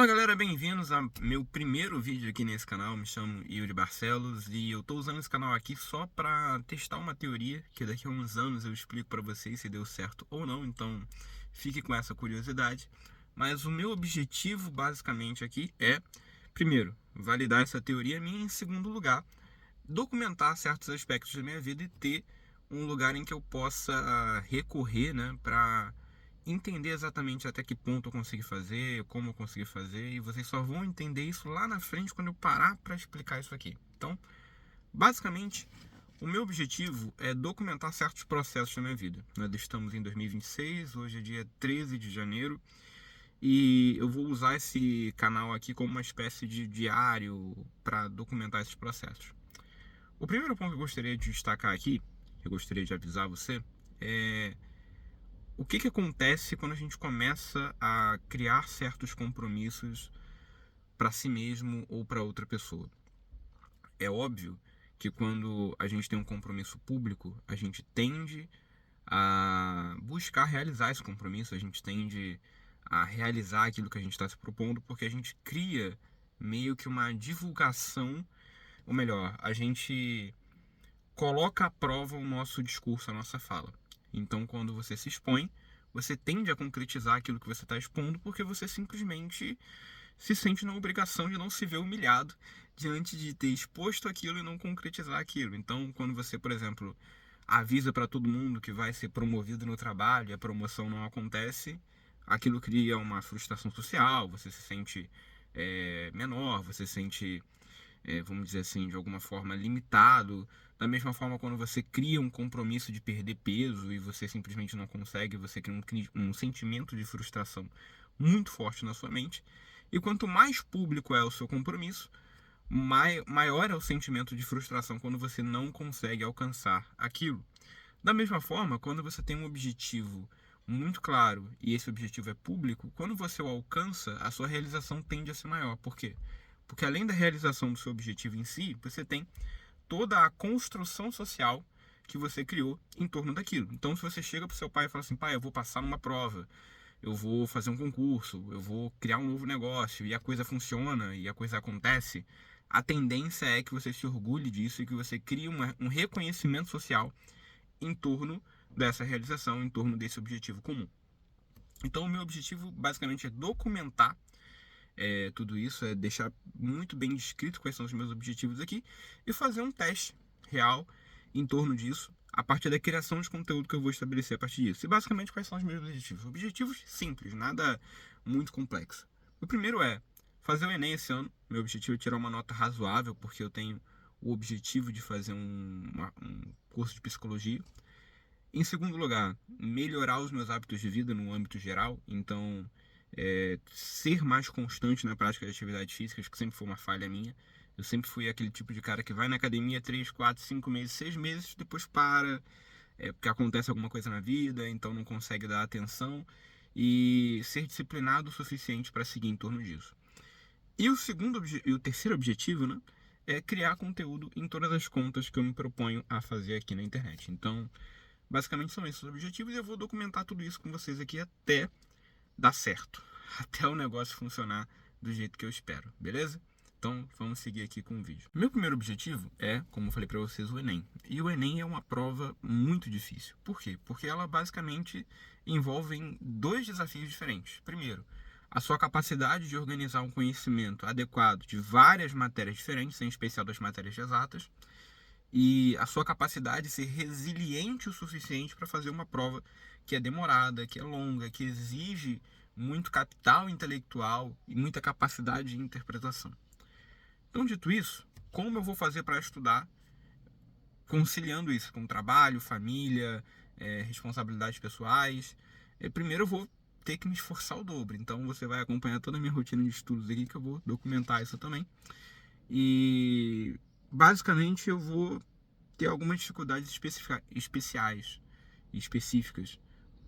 Fala galera, bem-vindos ao meu primeiro vídeo aqui nesse canal. Me chamo Yuri Barcelos e eu tô usando esse canal aqui só para testar uma teoria que daqui a uns anos eu explico para vocês se deu certo ou não, então fique com essa curiosidade. Mas o meu objetivo basicamente aqui é, primeiro, validar essa teoria minha, e em segundo lugar, documentar certos aspectos da minha vida e ter um lugar em que eu possa recorrer, né, para entender exatamente até que ponto eu consegui fazer, como eu consegui fazer, e vocês só vão entender isso lá na frente quando eu parar para explicar isso aqui. Então, basicamente, o meu objetivo é documentar certos processos da minha vida. Nós estamos em 2026, hoje é dia 13 de janeiro, e eu vou usar esse canal aqui como uma espécie de diário para documentar esses processos. O primeiro ponto que eu gostaria de destacar aqui, eu gostaria de avisar você, é o que acontece quando a gente começa a criar certos compromissos para si mesmo ou para outra pessoa. É óbvio que quando a gente tem um compromisso público, a gente tende a buscar realizar esse compromisso, a gente tende a realizar aquilo que a gente está se propondo, porque a gente cria meio que uma divulgação, ou melhor, a gente coloca à prova o nosso discurso, a nossa fala. Então, quando você se expõe, você tende a concretizar aquilo que você está expondo, porque você simplesmente se sente na obrigação de não se ver humilhado diante de ter exposto aquilo e não concretizar aquilo. Então, quando você, por exemplo, avisa para todo mundo que vai ser promovido no trabalho e a promoção não acontece, aquilo cria uma frustração social, você se sente menor, você se sente vamos dizer assim, de alguma forma limitado. Da mesma forma, quando você cria um compromisso de perder peso e você simplesmente não consegue, você cria um sentimento de frustração muito forte na sua mente. E quanto mais público é o seu compromisso, maior é o sentimento de frustração quando você não consegue alcançar aquilo. Da mesma forma, quando você tem um objetivo muito claro e esse objetivo é público, quando você o alcança, a sua realização tende a ser maior. Por quê? Porque além da realização do seu objetivo em si, você tem toda a construção social que você criou em torno daquilo. Então, se você chega para o seu pai e fala assim, pai, eu vou passar numa prova, eu vou fazer um concurso, eu vou criar um novo negócio, e a coisa funciona, e a coisa acontece, a tendência é que você se orgulhe disso e que você crie um reconhecimento social em torno dessa realização, em torno desse objetivo comum. Então, o meu objetivo basicamente é documentar tudo isso, é deixar muito bem descrito quais são os meus objetivos aqui e fazer um teste real em torno disso, a partir da criação de conteúdo que eu vou estabelecer a partir disso. E basicamente quais são os meus objetivos? Objetivos simples, nada muito complexo. O primeiro é fazer o Enem esse ano. Meu objetivo é tirar uma nota razoável, porque eu tenho o objetivo de fazer um curso de psicologia. Em segundo lugar, melhorar os meus hábitos de vida no âmbito geral. Então, ser mais constante na prática de atividade física, acho que sempre foi uma falha minha. Eu sempre fui aquele tipo de cara que vai na academia 3, 4, 5 meses, 6 meses, depois para, porque acontece alguma coisa na vida, então não consegue dar atenção. E ser disciplinado o suficiente para seguir em torno disso. E o terceiro objetivo, né, é criar conteúdo em todas as contas que eu me proponho a fazer aqui na internet. Então, basicamente são esses os objetivos e eu vou documentar tudo isso com vocês aqui até dar certo, até o negócio funcionar do jeito que eu espero, beleza? Então vamos seguir aqui com o vídeo. Meu primeiro objetivo é, como eu falei para vocês, o Enem. E o Enem é uma prova muito difícil. Por quê? Porque ela basicamente envolve dois desafios diferentes. Primeiro, a sua capacidade de organizar um conhecimento adequado de várias matérias diferentes, em especial das matérias exatas, e a sua capacidade de ser resiliente o suficiente para fazer uma prova que é demorada, que é longa, que exige muito capital intelectual e muita capacidade de interpretação. Então, dito isso, como eu vou fazer para estudar conciliando isso com trabalho, família, responsabilidades pessoais? Primeiro eu vou ter que me esforçar o dobro. Então você vai acompanhar toda a minha rotina de estudos aqui, que eu vou documentar isso também. E basicamente eu vou ter algumas dificuldades especiais e específicas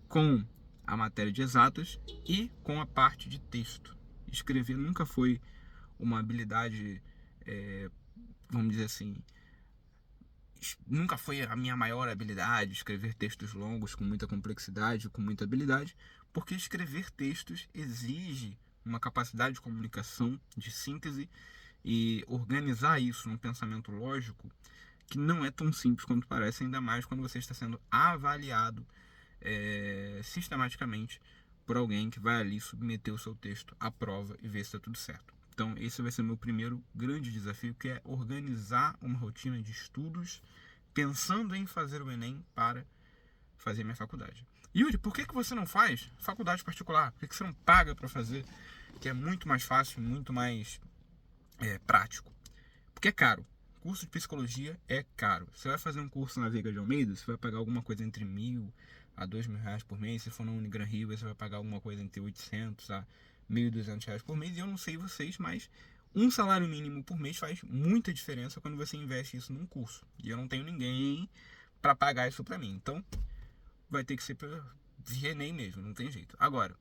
com a matéria de exatas e com a parte de texto. Escrever nunca foi uma habilidade, vamos dizer assim, nunca foi a minha maior habilidade, escrever textos longos com muita complexidade, com muita habilidade, porque escrever textos exige uma capacidade de comunicação, de síntese e organizar isso num pensamento lógico que não é tão simples quanto parece, ainda mais quando você está sendo avaliado sistematicamente por alguém que vai ali submeter o seu texto à prova e ver se está tudo certo. Então esse vai ser o meu primeiro grande desafio, que é organizar uma rotina de estudos pensando em fazer o Enem para fazer minha faculdade. Yuri, por que você não faz faculdade particular? Por que você não paga para fazer? Que é muito mais fácil, muito mais prático. Porque é caro. Curso de psicologia é caro. Você vai fazer um curso na Veiga de Almeida, você vai pagar alguma coisa entre R$ 1.000 a R$ 2.000 por mês. Se for na Unigran Rio, você vai pagar alguma coisa entre R$ 800 a R$ 1.200 por mês. E eu não sei vocês, mas um salário mínimo por mês faz muita diferença quando você investe isso num curso. E eu não tenho ninguém para pagar isso para mim. Então, vai ter que ser via Enem mesmo, não tem jeito. Agora,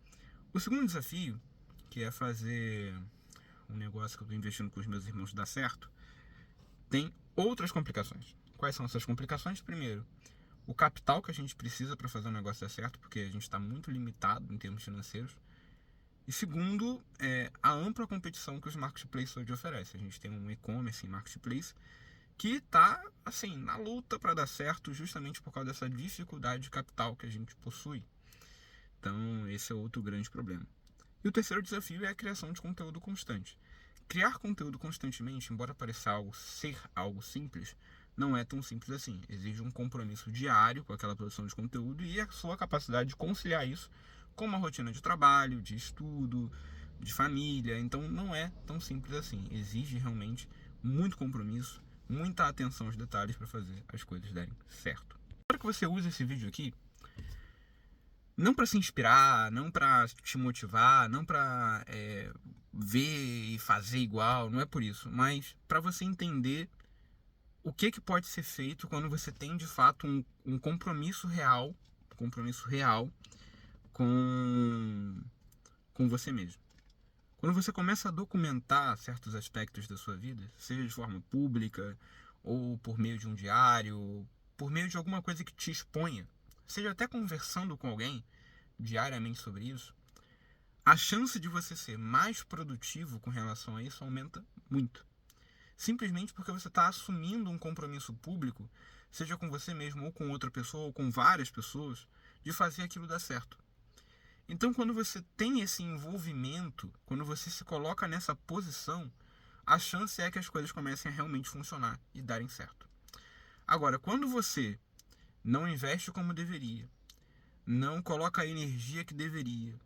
o segundo desafio, que é fazer um negócio que eu estou investindo com os meus irmãos dar certo, tem outras complicações. Quais são essas complicações? Primeiro, o capital que a gente precisa para fazer o negócio dar certo, porque a gente está muito limitado em termos financeiros. E segundo, a ampla competição que os marketplaces hoje oferecem. A gente tem um e-commerce em marketplace que está assim, na luta para dar certo, justamente por causa dessa dificuldade de capital que a gente possui. Então, esse é outro grande problema. E o terceiro desafio é a criação de conteúdo constante. Criar conteúdo constantemente, embora pareça ser algo simples, não é tão simples assim. Exige um compromisso diário com aquela produção de conteúdo e a sua capacidade de conciliar isso com uma rotina de trabalho, de estudo, de família. Então não é tão simples assim. Exige realmente muito compromisso, muita atenção aos detalhes para fazer as coisas darem certo. Espero que você use esse vídeo aqui não para se inspirar, não para te motivar, não para ver e fazer igual, não é por isso, mas para você entender o que pode ser feito quando você tem de fato um compromisso real com você mesmo. Quando você começa a documentar certos aspectos da sua vida, seja de forma pública, ou por meio de um diário, por meio de alguma coisa que te exponha, seja até conversando com alguém diariamente sobre isso, a chance de você ser mais produtivo com relação a isso aumenta muito. Simplesmente porque você está assumindo um compromisso público, seja com você mesmo, ou com outra pessoa, ou com várias pessoas, de fazer aquilo dar certo. Então, quando você tem esse envolvimento, quando você se coloca nessa posição, a chance é que as coisas comecem a realmente funcionar e darem certo. Agora, quando você não investe como deveria, não coloca a energia que deveria,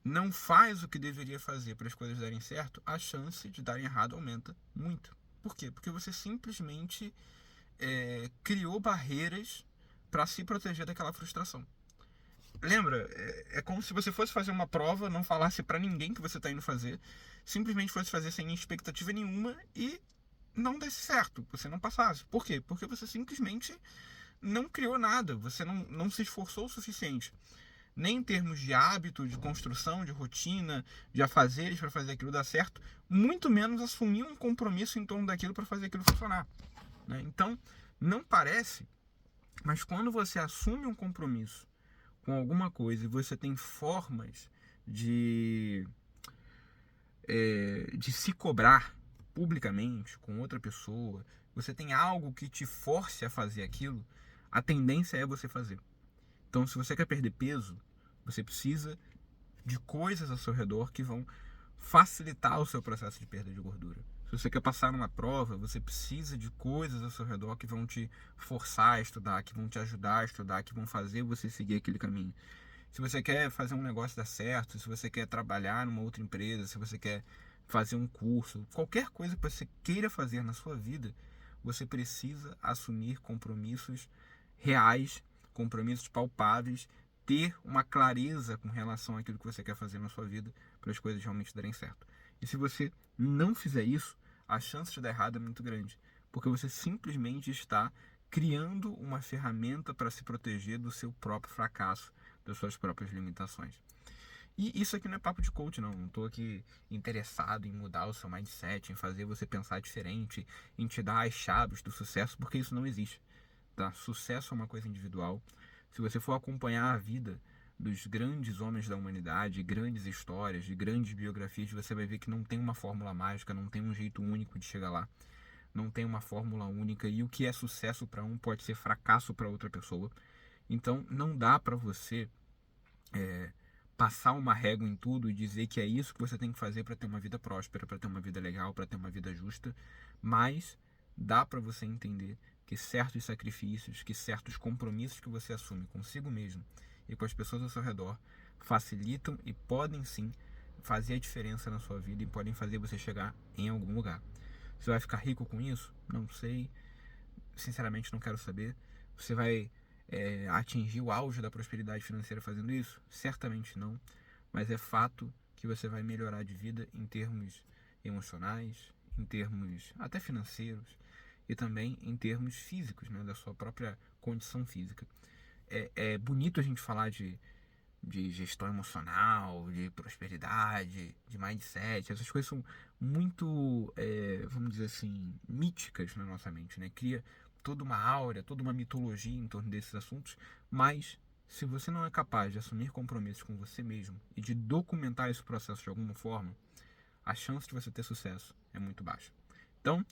não faz o que deveria fazer para as coisas darem certo, a chance de darem errado aumenta muito. Por quê? Porque você simplesmente criou barreiras para se proteger daquela frustração. Lembra? É como se você fosse fazer uma prova, não falasse para ninguém que você está indo fazer, simplesmente fosse fazer sem expectativa nenhuma e não desse certo, você não passasse. Por quê? Porque você simplesmente não criou nada, você não se esforçou o suficiente. Nem em termos de hábito, de construção, de rotina, de afazeres para fazer aquilo dar certo, muito menos assumir um compromisso em torno daquilo para fazer aquilo funcionar. Né? Então, não parece, mas quando você assume um compromisso com alguma coisa e você tem formas de se cobrar publicamente com outra pessoa, você tem algo que te force a fazer aquilo, a tendência é você fazer. Então, se você quer perder peso, você precisa de coisas ao seu redor que vão facilitar o seu processo de perda de gordura. Se você quer passar numa prova, você precisa de coisas ao seu redor que vão te forçar a estudar, que vão te ajudar a estudar, que vão fazer você seguir aquele caminho. Se você quer fazer um negócio dar certo, se você quer trabalhar numa outra empresa, se você quer fazer um curso, qualquer coisa que você queira fazer na sua vida, você precisa assumir compromissos reais, compromissos palpáveis, ter uma clareza com relação àquilo que você quer fazer na sua vida para as coisas realmente darem certo. E se você não fizer isso, a chance de dar errado é muito grande, porque você simplesmente está criando uma ferramenta para se proteger do seu próprio fracasso, das suas próprias limitações. E isso aqui não é papo de coach, não estou aqui interessado em mudar o seu mindset, em fazer você pensar diferente, em te dar as chaves do sucesso, porque isso não existe. Tá? Sucesso é uma coisa individual. Se você for acompanhar a vida dos grandes homens da humanidade, grandes histórias, de grandes biografias, você vai ver que não tem uma fórmula mágica, não tem um jeito único de chegar lá, não tem uma fórmula única, e o que é sucesso para um pode ser fracasso para outra pessoa. Então não dá para você passar uma régua em tudo e dizer que é isso que você tem que fazer para ter uma vida próspera, para ter uma vida legal, para ter uma vida justa, mas dá para você entender que certos sacrifícios, que certos compromissos que você assume consigo mesmo e com as pessoas ao seu redor facilitam e podem sim fazer a diferença na sua vida e podem fazer você chegar em algum lugar. Você vai ficar rico com isso? Não sei. Sinceramente, não quero saber. Você vai atingir o auge da prosperidade financeira fazendo isso? Certamente não. Mas é fato que você vai melhorar de vida em termos emocionais, em termos até financeiros e também em termos físicos, né, da sua própria condição física. É bonito a gente falar de gestão emocional, de prosperidade, de mindset. Essas coisas são muito, vamos dizer assim, míticas na nossa mente, né? Cria toda uma áurea, toda uma mitologia em torno desses assuntos, mas se você não é capaz de assumir compromissos com você mesmo e de documentar esse processo de alguma forma, a chance de você ter sucesso é muito baixa. Então,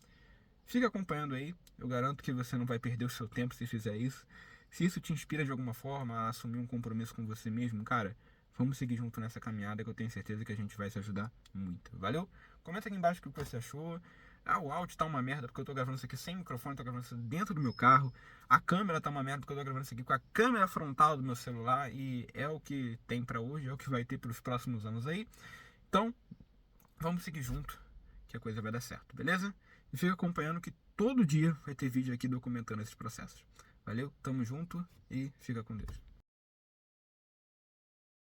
fica acompanhando aí, eu garanto que você não vai perder o seu tempo se fizer isso. Se isso te inspira de alguma forma a assumir um compromisso com você mesmo, cara, vamos seguir junto nessa caminhada que eu tenho certeza que a gente vai se ajudar muito. Valeu? Comenta aqui embaixo o que você achou. Ah, o áudio tá uma merda porque eu tô gravando isso aqui sem microfone, tô gravando isso dentro do meu carro. A câmera tá uma merda porque eu tô gravando isso aqui com a câmera frontal do meu celular e é o que tem pra hoje, é o que vai ter pros próximos anos aí. Então, vamos seguir junto que a coisa vai dar certo, beleza? E fica acompanhando que todo dia vai ter vídeo aqui documentando esses processos. Valeu, tamo junto e fica com Deus.